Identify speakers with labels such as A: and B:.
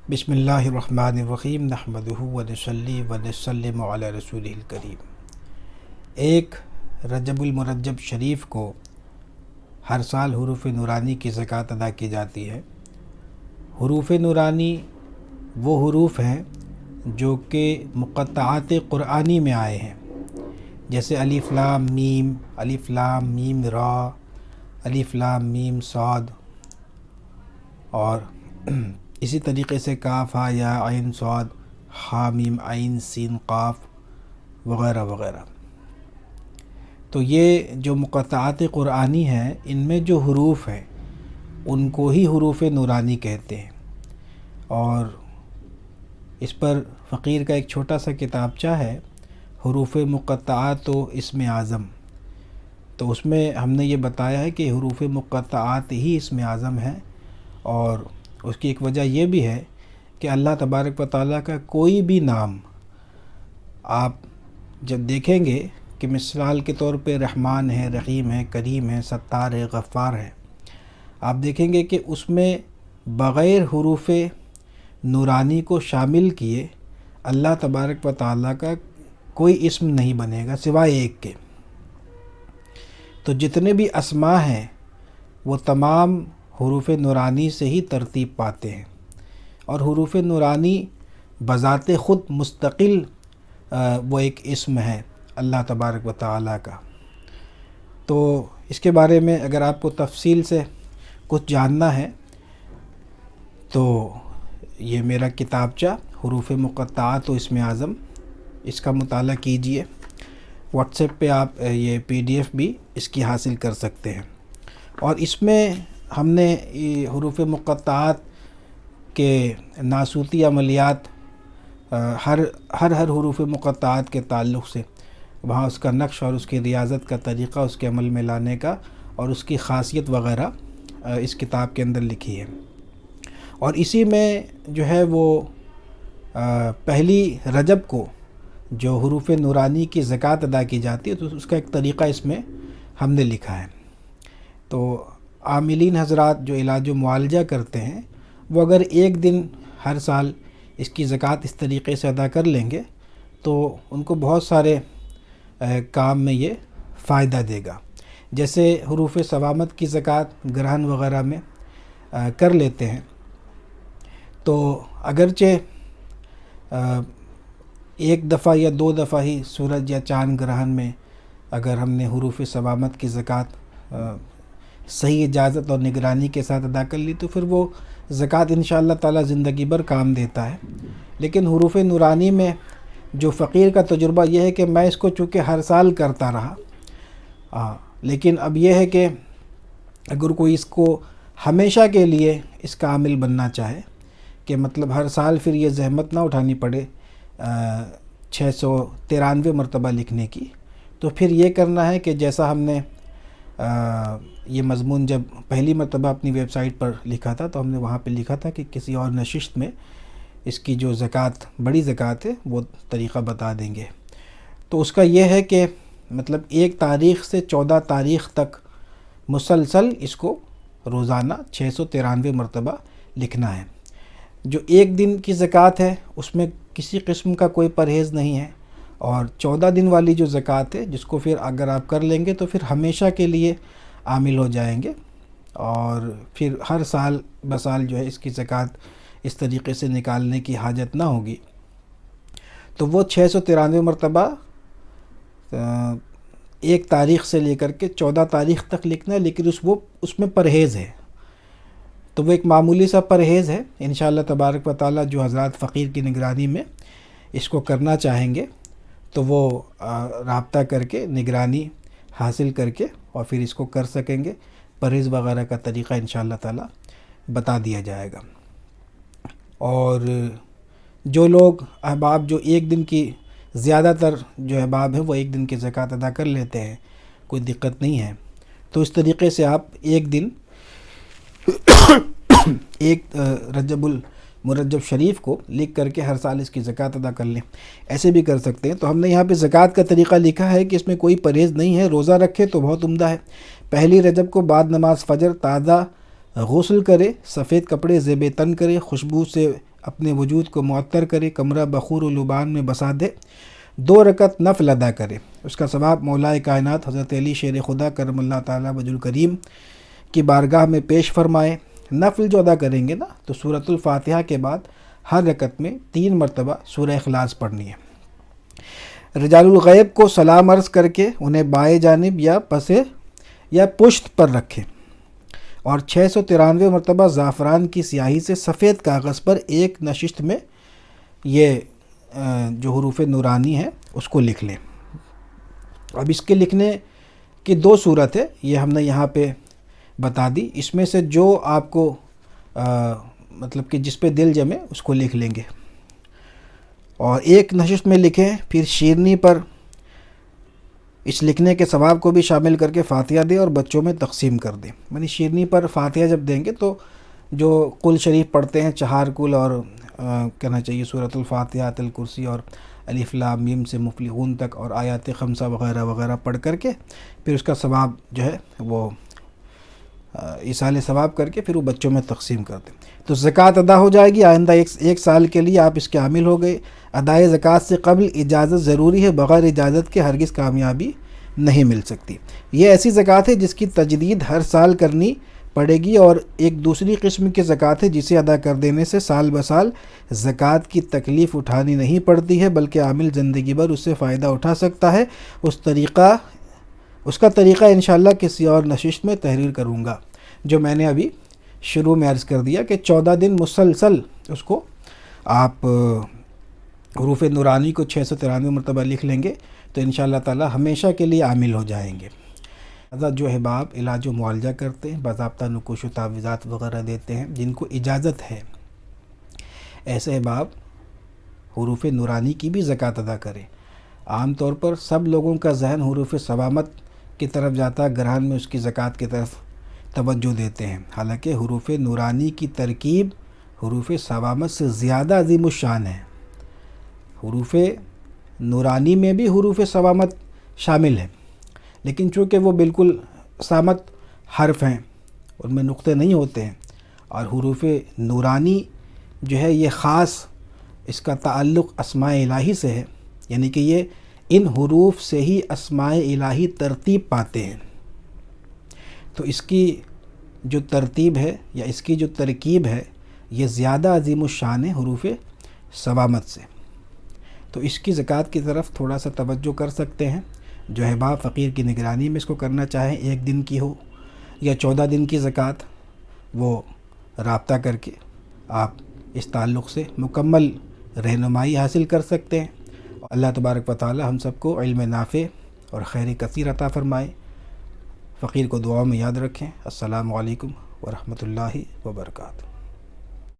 A: بسم اللہ الرحمن الرحیم نحمدہ ونصلی ونسلم علی رسولہ الکریم۔ ایک رجب المرجب شریف کو ہر سال حروف نورانی کی زکوٰۃ ادا کی جاتی ہے۔ حروف نورانی وہ حروف ہیں جو کہ مقطعات قرآنی میں آئے ہیں، جیسے الف لام میم را، الف لام میم صاد، اور اسی طریقے سے کاف ہا یا عین صاد، ہا میم عین سین قاف وغیرہ وغیرہ۔ تو یہ جو مقطعات قرآنی ہیں، ان میں جو حروف ہیں ان کو ہی حروف نورانی کہتے ہیں۔ اور اس پر فقیر کا ایک چھوٹا سا کتابچہ ہے، حروف مقطعات و اسم اعظم۔ تو اس میں ہم نے یہ بتایا ہے کہ حروف مقطعات ہی اسم اعظم ہیں، اور اس کی ایک وجہ یہ بھی ہے کہ اللہ تبارک و تعالیٰ کا کوئی بھی نام آپ جب دیکھیں گے کہ مثال کے طور پہ رحمان ہے، رحیم ہے، کریم ہے، ستار ہے، غفار ہے، آپ دیکھیں گے کہ اس میں بغیر حروف نورانی کو شامل کیے اللہ تبارک و تعالیٰ کا کوئی اسم نہیں بنے گا سوائے ایک کے۔ تو جتنے بھی اسماء ہیں وہ تمام حروف نورانی سے ہی ترتیب پاتے ہیں، اور حروف نورانی بذات خود مستقل وہ ایک اسم ہے اللہ تبارک و تعالیٰ کا۔ تو اس کے بارے میں اگر آپ کو تفصیل سے کچھ جاننا ہے تو یہ میرا کتابچہ حروف مقطعات و اسم اعظم، اس کا مطالعہ کیجئے۔ واٹس ایپ پہ آپ یہ PDF بھی اس کی حاصل کر سکتے ہیں، اور اس میں ہم نے حروف مقطعات کے ناسوتی عملیات ہر حروف مقطعات کے تعلق سے وہاں اس کا نقش اور اس کی ریاضت کا طریقہ، اس کے عمل میں لانے کا اور اس کی خاصیت وغیرہ اس کتاب کے اندر لکھی ہے۔ اور اسی میں جو ہے وہ پہلی رجب کو جو حروف نورانی کی زکوٰۃ ادا کی جاتی ہے، تو اس کا ایک طریقہ اس میں ہم نے لکھا ہے۔ تو عاملین حضرات جو علاج و معالجہ کرتے ہیں، وہ اگر ایک دن ہر سال اس کی زکوٰۃ اس طریقے سے ادا کر لیں گے تو ان کو بہت سارے کام میں یہ فائدہ دے گا۔ جیسے حروف ثوامت کی زکوٰۃ گرہن وغیرہ میں کر لیتے ہیں، تو اگرچہ ایک دفعہ یا دو دفعہ ہی سورج یا چاند گرہن میں اگر ہم نے حروف ثوامت کی زکوٰۃ صحیح اجازت اور نگرانی کے ساتھ ادا کر لی تو پھر وہ زکوٰۃ انشاءاللہ تعالی زندگی بھر کام دیتا ہے۔ لیکن حروف نورانی میں جو فقیر کا تجربہ یہ ہے کہ میں اس کو چونکہ ہر سال کرتا رہا، لیکن اب یہ ہے کہ اگر کوئی اس کو ہمیشہ کے لیے اس کا عامل بننا چاہے کہ مطلب ہر سال پھر یہ زحمت نہ اٹھانی پڑے 693 مرتبہ لکھنے کی، تو پھر یہ کرنا ہے کہ جیسا ہم نے یہ مضمون جب پہلی مرتبہ اپنی ویب سائٹ پر لکھا تھا تو ہم نے وہاں پہ لکھا تھا کہ کسی اور نشست میں اس کی جو زکوٰۃ بڑی زکوٰۃ ہے وہ طریقہ بتا دیں گے۔ تو اس کا یہ ہے کہ مطلب 1 تاریخ سے 14 تاریخ تک مسلسل اس کو روزانہ 693 مرتبہ لکھنا ہے۔ جو ایک دن کی زکوٰۃ ہے اس میں کسی قسم کا کوئی پرہیز نہیں ہے، اور 14 دن والی جو زکوٰۃ ہے جس کو پھر اگر آپ کر لیں گے تو پھر ہمیشہ کے لیے عامل ہو جائیں گے، اور پھر ہر سال بسال جو ہے اس کی زکوٰۃ اس طریقے سے نکالنے کی حاجت نہ ہوگی۔ تو وہ 693 مرتبہ 1 تاریخ سے لے کر کے 14 تاریخ تک لکھنا ہے، لیکن اس میں پرہیز ہے۔ تو وہ ایک معمولی سا پرہیز ہے، انشاءاللہ تبارک و تعالی جو حضرات فقیر کی نگرانی میں اس کو کرنا چاہیں گے تو وہ رابطہ کر کے نگرانی حاصل کر کے اور پھر اس کو کر سکیں گے۔ پرہیز وغیرہ کا طریقہ انشاءاللہ تعالی بتا دیا جائے گا۔ اور جو لوگ احباب جو ایک دن کی، زیادہ تر جو احباب ہیں وہ ایک دن کی زکوٰۃ ادا کر لیتے ہیں، کوئی دقت نہیں ہے، تو اس طریقے سے آپ ایک دن ایک رجب المرجب شریف کو لکھ کر کے ہر سال اس کی زکوٰۃ ادا کر لیں۔ ایسے بھی کر سکتے ہیں۔ تو ہم نے یہاں پہ زکوٰۃ کا طریقہ لکھا ہے کہ اس میں کوئی پرہیز نہیں ہے، روزہ رکھے تو بہت عمدہ ہے۔ پہلی رجب کو بعد نماز فجر تازہ غسل کرے، سفید کپڑے زیب تن کرے، خوشبو سے اپنے وجود کو معطر کرے، کمرہ بخور و لبان میں بسا دے، 2 رکعت نفل ادا کرے، اس کا ثواب مولا کائنات حضرت علی شیر خدا کرم اللہ تعالیٰ وجہ الکریم کی بارگاہ میں پیش فرمائے۔ نفل جو ادا کریں گے نا تو سورۃ الفاتحہ کے بعد ہر رکعت میں 3 مرتبہ سورہ اخلاص پڑھنی ہے۔ رجال الغیب کو سلام عرض کر کے انہیں بائیں جانب یا پسے یا پشت پر رکھیں اور 693 مرتبہ زعفران کی سیاہی سے سفید کاغذ پر ایک نشست میں یہ جو حروف نورانی ہے اس کو لکھ لیں۔ اب اس کے لکھنے کی 2 صورت ہے، یہ ہم نے یہاں پہ بتا دی، اس میں سے جو آپ کو مطلب کہ جس پہ دل جمے اس کو لکھ لیں گے، اور ایک نشست میں لکھیں، پھر شیرنی پر اس لکھنے کے ثواب کو بھی شامل کر کے فاتحہ دیں اور بچوں میں تقسیم کر دیں۔ یعنی شیرنی پر فاتحہ جب دیں گے تو جو قل شریف پڑھتے ہیں 4 قل اور کہنا چاہیے سورۃ الفاتحہ، آیت الکرسی اور الف لام میم سے مفلحون تک اور آیات خمسہ وغیرہ وغیرہ پڑھ کر کے پھر اس کا ثواب جو ہے وہ ایصال ثواب کر کے پھر وہ بچوں میں تقسیم کر دیں تو زکوٰۃ ادا ہو جائے گی۔ آئندہ ایک سال کے لیے آپ اس کے عامل ہو گئے۔ ادائے زکوٰۃ سے قبل اجازت ضروری ہے، بغیر اجازت کے ہرگز کامیابی نہیں مل سکتی۔ یہ ایسی زکوٰۃ ہے جس کی تجدید ہر سال کرنی پڑے گی، اور ایک دوسری قسم کی زکوٰۃ ہے جسے ادا کر دینے سے سال بسال زکوٰۃ کی تکلیف اٹھانی نہیں پڑتی ہے، بلکہ عامل زندگی بھر اس سے فائدہ اٹھا سکتا ہے۔ اس کا طریقہ انشاءاللہ کسی اور نشست میں تحریر کروں گا، جو میں نے ابھی شروع میں عرض کر دیا کہ 14 دن مسلسل اس کو آپ حروف نورانی کو 693 مرتبہ لکھ لیں گے تو انشاءاللہ تعالی ہمیشہ کے لیے عامل ہو جائیں گے۔ جو احباب علاج و معالجہ کرتے ہیں، باضابطہ نقوش و تعویذات وغیرہ دیتے ہیں، جن کو اجازت ہے، ایسے احباب حروف نورانی کی بھی زکوٰۃ ادا کریں۔ عام طور پر سب لوگوں کا ذہن حروف صوامت کی طرف جاتا ہے، گرہن میں اس کی زکوٰۃ کی طرف توجہ دیتے ہیں، حالانکہ حروف نورانی کی ترکیب حروف صوامت سے زیادہ عظیم الشان ہے۔ حروف نورانی میں بھی حروف صوامت شامل ہے، لیکن چونکہ وہ بالکل صامت حرف ہیں، ان میں نقطے نہیں ہوتے ہیں، اور حروف نورانی جو ہے یہ خاص اس کا تعلق اسماء الہی سے ہے، یعنی کہ یہ ان حروف سے ہی اسماء الہی ترتیب پاتے ہیں، تو اس کی جو ترتیب ہے یا اس کی جو ترکیب ہے یہ زیادہ عظیم الشان ہے حروف صوامت سے، تو اس کی زکوٰۃ کی طرف تھوڑا سا توجہ کر سکتے ہیں۔ جو احباب فقیر کی نگرانی میں اس کو کرنا چاہیں، 1 دن کی ہو یا 14 دن کی زکوٰۃ، وہ رابطہ کر کے آپ اس تعلق سے مکمل رہنمائی حاصل کر سکتے ہیں۔ اللہ تبارک و تعالی ہم سب کو علم نافع اور خیر کثیر عطا فرمائے۔ فقیر کو دعاؤں میں یاد رکھیں۔ السلام علیکم ورحمۃ اللہ وبرکاتہ۔